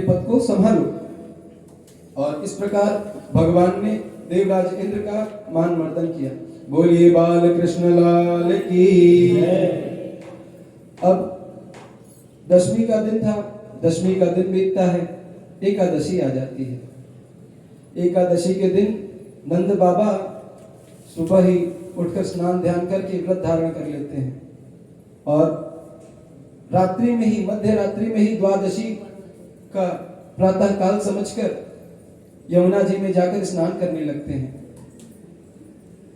पद को संभालो। और इस प्रकार भगवान ने देवराज इंद्र का मान मर्दन किया। बोलिए बाल कृष्ण लाल की। अब दशमी का दिन था, दशमी का दिन बीतता है, एकादशी आ जाती है। एकादशी के दिन नंद बाबा सुबह ही उठकर स्नान ध्यान करके व्रत धारण कर लेते हैं और रात्रि में ही, मध्य रात्रि में ही द्वादशी का प्रातः काल समझकर यमुना जी में जाकर स्नान करने लगते हैं।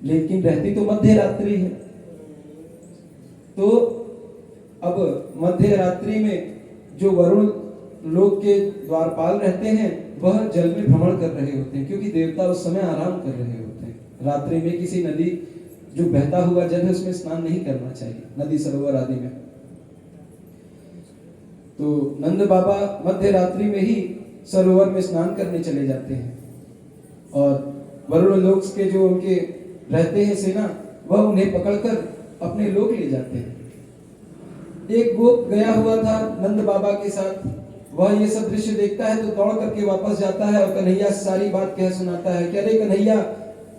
लेकिन रहती तो मध्य रात्रि है, तो अब मध्य रात्रि में जो वरुण लोक के द्वारपाल रहते हैं वह जल में भ्रमण कर रहे होते हैं, क्योंकि देवता उस समय आराम कर रहे होते हैं। रात्रि में किसी नदी जो बहता हुआ जल है उसमें स्नान नहीं करना चाहिए, नदी सरोवर आदि में। तो नंद बाबा मध्य रात्रि में ही सरोवर में स्नान करने चले जाते हैं और वरुण लोक के जो उनके रहते हैं सेना, वह उन्हें पकड़कर अपने लोक ले जाते हैं। एक गोप गया हुआ था नंद बाबा के साथ, वह ये सब दृश्य देखता है तो दौड़ करके वापस जाता है और कन्हैया से सारी बात कह सुनाता है कि अरे कन्हैया,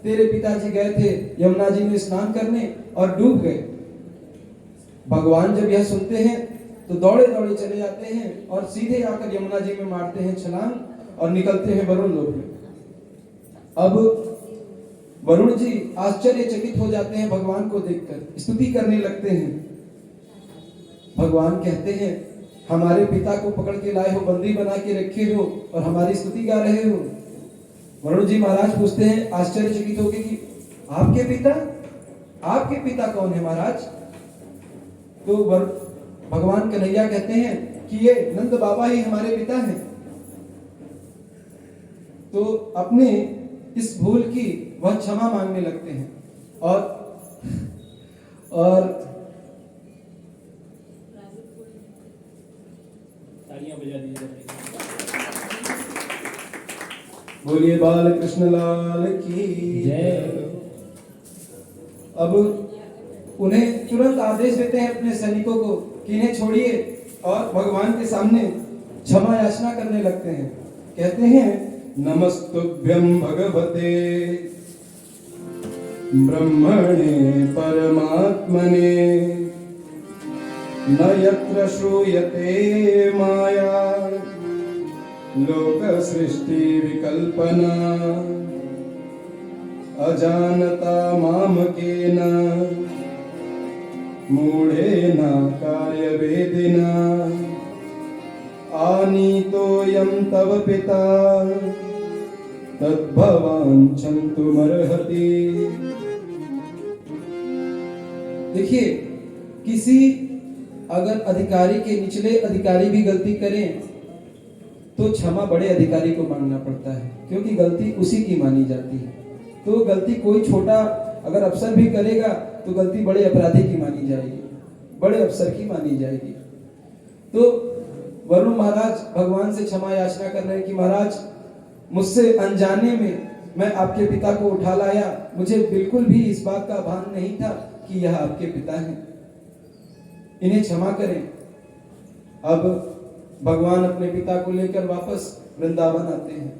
तेरे पिताजी गए थे यमुना जी में स्नान करने और डूब गए। भगवान जब यह सुनते हैं तो दौड़े दौड़े चले जाते हैं और सीधे आकर यमुना जी में मारते हैं छलांग और निकलते हैं वरुण लोक में। अब वरुण जी आश्चर्यचकित हो जाते हैं भगवान को देखकर, स्तुति करने लगते हैं। भगवान कहते हैं, हमारे पिता को पकड़ के लाए हो, बंदी बना के रखे हो और हमारी स्तुति गा रहे हो। वरुण जी महाराज पूछते हैं आश्चर्यचकित होकर कि आपके पिता? आपके पिता कौन है महाराज? तो भगवान कन्हैया कहते हैं कि ये नंद बाबा ही हमारे पिता हैं। तो अपने इस भूल की वह क्षमा मांगने लगते हैं और तालियां बजा दीजिए। बोलिए बाल कृष्ण लाल की जय। अब उन्हें तुरंत आदेश देते हैं अपने सैनिकों को कि इन्हें छोड़िए और भगवान के सामने क्षमा याचना करने लगते हैं। कहते हैं, नमस्तुभ्यं भगवते ब्रह्मणे परमात्मने न यत्र श्रूयते माया लोक सृष्टि विकल्पना अजानता मामकेन मूढ़ेन कार्यवेदिना आनीतोऽयं तव पिता तद्भवाञ्छन्तुमर्हति। देखिए, किसी अगर अधिकारी के निचले अधिकारी भी गलती करें तो क्षमा बड़े अधिकारी को मांगना पड़ता है, क्योंकि गलती उसी की मानी जाती है। तो गलती कोई छोटा अगर अफसर भी करेगा तो गलती बड़े अपराधी की मानी जाएगी, बड़े अफसर की मानी जाएगी। तो वरुण महाराज भगवान से क्षमा याचना कर रहे हैं कि महाराज, मुझसे अनजाने में मैं आपके पिता को उठा लाया, मुझे बिल्कुल भी इस बात का भान नहीं था कि यह आपके पिता हैं, इन्हें क्षमा करें। अब भगवान अपने पिता को लेकर वापस वृंदावन आते हैं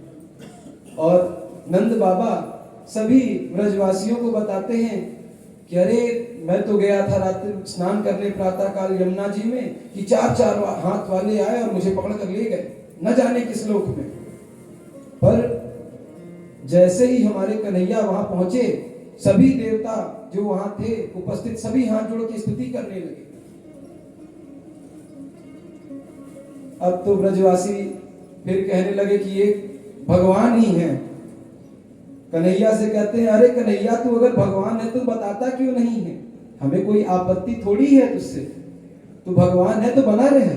और नंद बाबा सभी ब्रजवासियों को बताते हैं कि अरे मैं तो गया था रात्रि स्नान करने प्रातः काल यमुना जी में कि चार हाथ वाले आए और मुझे पकड़ कर ले गए, न जाने किस लोक में। पर जैसे ही हमारे कन्हैया वहां पहुंचे, सभी देवता जो वहां थे उपस्थित सभी हाथ जोड़ के स्तुति करने लगे। अब तो ब्रजवासी फिर कहने लगे कि ये भगवान ही हैं। कन्हैया से कहते हैं, अरे कन्हैया, तू अगर भगवान है तो बताता क्यों नहीं है? हमें कोई आपत्ति थोड़ी है तुझसे, तू भगवान है तो बना रहे।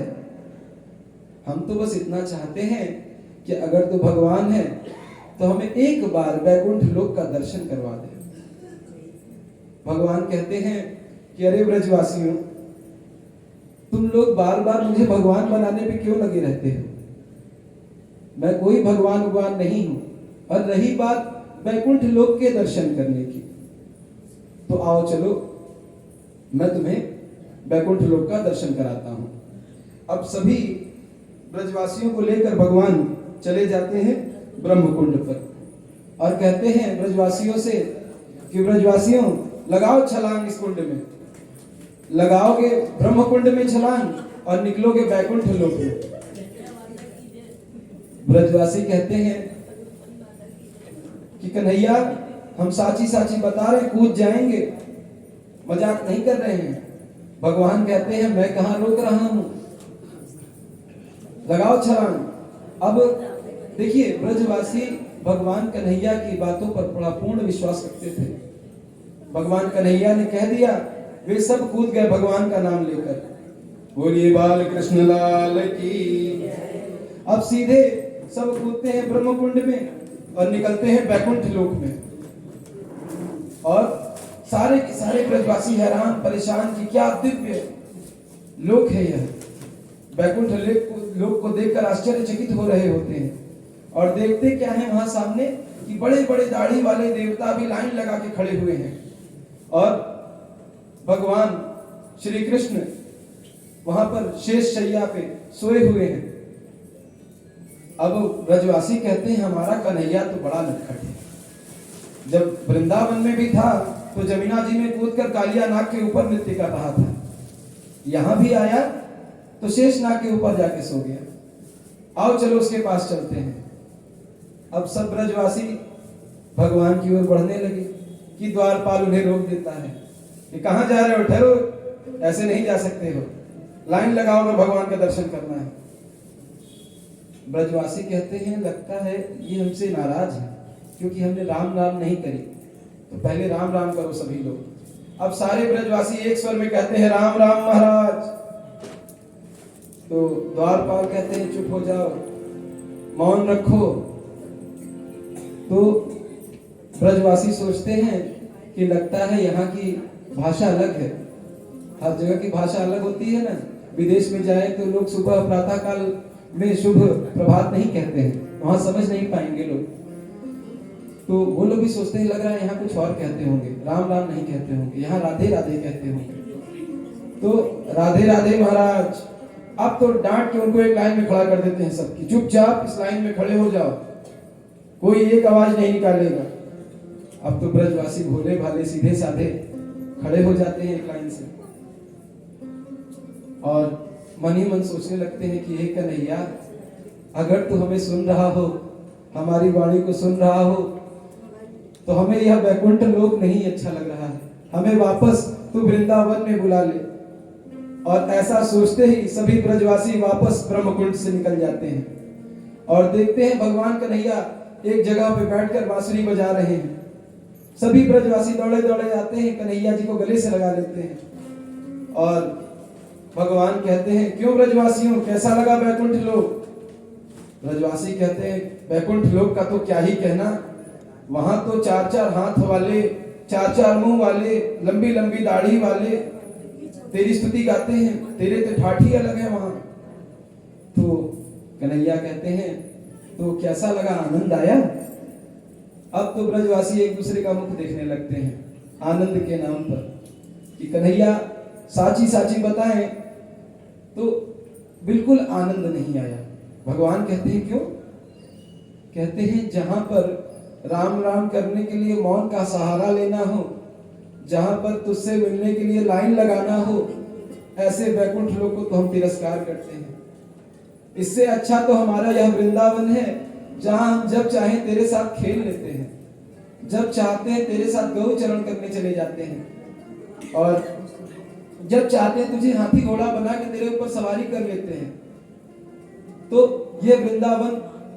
हम तो बस इतना चाहते हैं कि अगर तू भगवान है तो हमें एक बार वैकुंठ लोक का दर्शन करवा दे। भगवान कहते हैं कि अरे ब्रजवासियों, तुम लोग बार बार मुझे भगवान बनाने पे क्यों लगे रहते हो? मैं कोई भगवान नहीं हूं। और रही बात वैकुंठ लोक के दर्शन करने की, तो आओ चलो, मैं तुम्हें वैकुंठ लोक का दर्शन कराता हूं। अब सभी ब्रजवासियों को लेकर भगवान चले जाते हैं ब्रह्मकुंड पर और कहते हैं ब्रजवासियों से कि ब्रजवासियों लगाओ छलांग इस कुंड में, लगाओगे ब्रह्मकुंड में छलांग और निकलोगे बैकुंठ लोक में। ब्रजवासी कहते हैं कि कन्हैया हम साची साची बता रहे, कूद जाएंगे, मजाक नहीं कर रहे हैं। भगवान कहते हैं मैं कहां रोक रहा हूं, लगाओ छलांग। अब देखिए ब्रजवासी भगवान कन्हैया की बातों पर बड़ा पूर्ण विश्वास रखते थे। भगवान कन्हैया ने कह दिया, वे सब कूद गए भगवान का नाम लेकर। बोलिए बाल कृष्ण लाल की। अब सीधे सब कूदते हैं ब्रह्मकुंड में और निकलते हैं बैकुंठ लोक में। और सारे के सारे ब्रजवासी हैरान परेशान कि क्या दिव्य लोक है यह। बैकुंठ लोक को देखकर आश्चर्यचकित हो रहे होते हैं और देखते क्या है वहां सामने कि बड़े बड़े दाढ़ी वाले देवता भी लाइन लगा के खड़े हुए हैं और भगवान श्री कृष्ण वहां पर शेष शैया पे सोए हुए हैं। अब ब्रजवासी कहते हैं हमारा कन्हैया तो बड़ा नटखट है। जब वृंदावन में भी था तो जमुना जी में कूदकर कालिया नाग के ऊपर नृत्य कर रहा था, यहां भी आया तो शेष नाग के ऊपर जाके सो गया। आओ चलो उसके पास चलते हैं। अब सब ब्रजवासी भगवान की ओर बढ़ने लगे कि द्वारपाल उन्हें रोक देता है कि कहां जा रहे हो, ठहरो, ऐसे नहीं जा सकते हो, लाइन लगाओ और भगवान का दर्शन करना है। ब्रजवासी कहते हैं लगता है ये हमसे नाराज है क्योंकि हमने राम राम नहीं करी, तो पहले राम राम करो सभी लोग। अब सारे ब्रजवासी एक स्वर में कहते हैं राम राम महाराज। तो द्वारपाल कहते हैं चुप हो जाओ, मौन रखो। तो ब्रजवासी सोचते हैं कि लगता है यहाँ की भाषा अलग है, हर जगह की भाषा अलग होती है ना। विदेश में जाए तो लोग सुबह प्रातः काल में शुभ प्रभात नहीं कहते हैं, वहां समझ नहीं पाएंगे लोग। तो वो लोग भी सोचते हैं लग रहा है यहाँ कुछ और कहते होंगे, राम राम नहीं कहते होंगे, यहाँ राधे राधे कहते होंगे। तो राधे राधे महाराज। अब तो डांट के उनको एक लाइन में खड़ा कर देते हैं सबकी, चुपचाप इस लाइन में खड़े हो जाओ, कोई एक आवाज नहीं निकालेगा। अब तो ब्रजवासी भोले भाले सीधे साधे खड़े हो जाते हैं एक लाइन से और मन ही मन सोचने लगते हैं कि हे कन्हैया, अगर तू हमें सुन रहा हो, हमारी वाणी को सुन रहा हो, तो हमें यह वैकुंठ लोक नहीं अच्छा लग रहा है, हमें वापस तू वृंदावन में बुला ले। और ऐसा सोचते ही सभी ब्रजवासी वापस ब्रह्मकुंड से निकल जाते हैं और देखते हैं भगवान कन्हैया एक जगह पे बैठकर बांसुरी बजा रहे हैं। सभी ब्रजवासी दौड़े दौड़े आते हैं, कन्हैया जी को गले से लगा लेते हैं और भगवान कहते हैं क्यों ब्रजवासियों, कैसा लगा बैकुंठ लोक? ब्रजवासी कहते हैं बैकुंठ लोक का तो क्या ही कहना, वहां तो चार चार हाथ वाले, चार चार मुंह वाले, लंबी लंबी दाढ़ी वाले तेरी स्तुति गाते हैं, तेरे तो ठाठ ही अलग है वहां। तो कन्हैया कहते हैं तो कैसा लगा, आनंद आया? अब तो ब्रजवासी एक दूसरे का मुख देखने लगते हैं आनंद के नाम पर कि कन्हैया साची साची बताएं, तो बिल्कुल आनंद नहीं आया। भगवान कहते हैं क्यों? कहते हैं जहां पर राम राम करने के लिए मौन का सहारा लेना हो, जहां पर तुझसे मिलने के लिए लाइन लगाना हो, ऐसे वैकुंठ लोक को तो हम तिरस्कार करते हैं। इससे अच्छा तो हमारा यह वृंदावन है जहां हम जब चाहे तेरे साथ खेल लेते हैं, जब चाहते हैं तेरे साथ गौ चरण करने चले जाते हैं और जब चाहते हैं तुझे हाथी घोड़ा बना के तेरे ऊपर सवारी कर लेते हैं। तो ये वृंदावन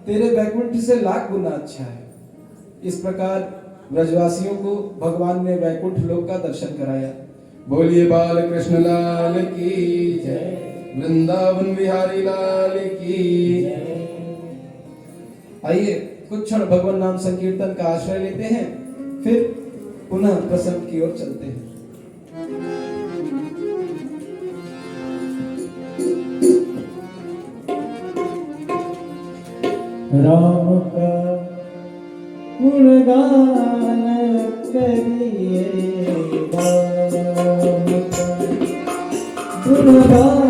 तेरे वैकुंठ से लाख गुना अच्छा है। इस प्रकार ब्रजवासियों को भगवान ने वैकुंठ लोक का दर्शन कराया। बोलिए बाल कृष्ण लाल की जय, वृंदावन बिहारी लाल की जय। आइए कुछ क्षण भगवान नाम संकीर्तन का आश्रय लेते हैं, फिर पुनः प्रसंग की ओर चलते हैं। राम का गुणगान करिए, राम का गुणगान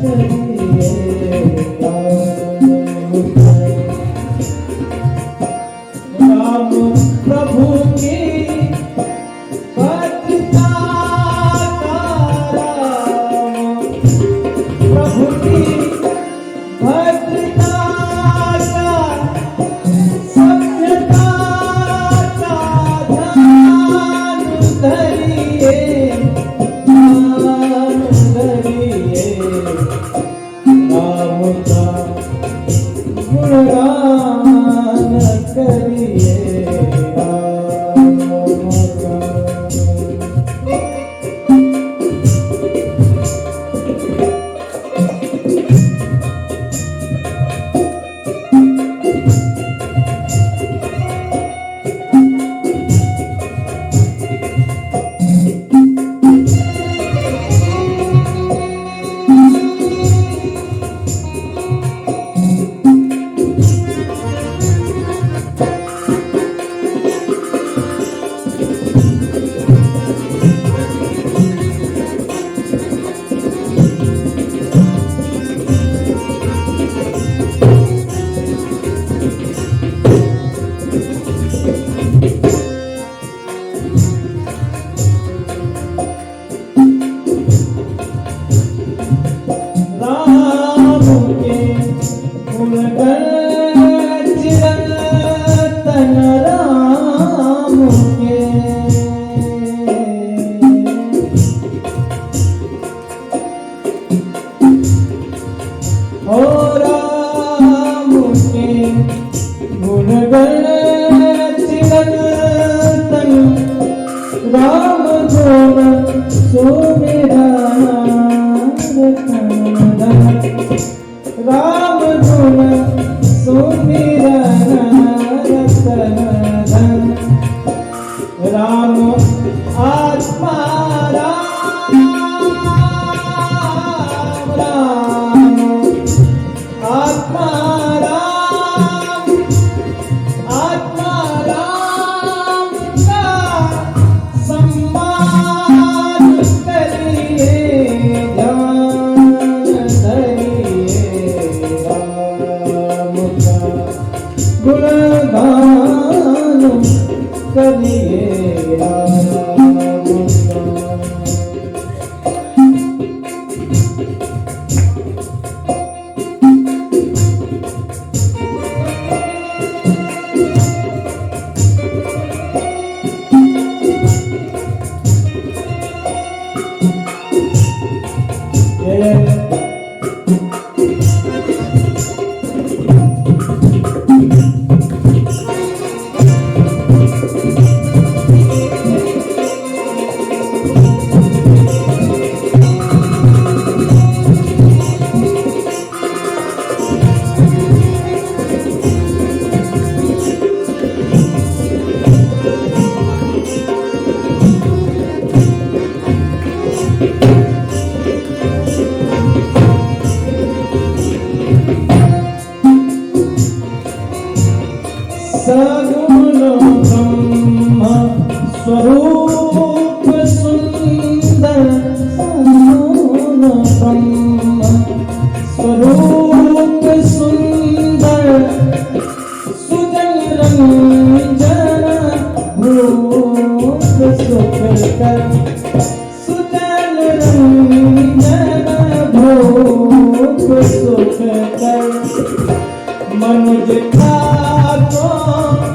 करिए, भद्रता का सभ्यता का ध्यान धरिए, ध्यान धरिए, राम का गुणगान करिए, राम का। राम गुण सुमिरा राम गुण सुमिरा रतन धन राम आत्मा राम राम आत्मा राम आत्मा राम का सम्मान करिए, ध्यान धरिए, राम का गुणगान करिए, राम का। सगुण ब्रह्म स्वरूप सुंदर, सगुण ब्रह्म स्वरूप सुंदर, सुजन रंजन भूप सुखकर, सुजन रंजन भूप सुखकर, मनुज ठाकुर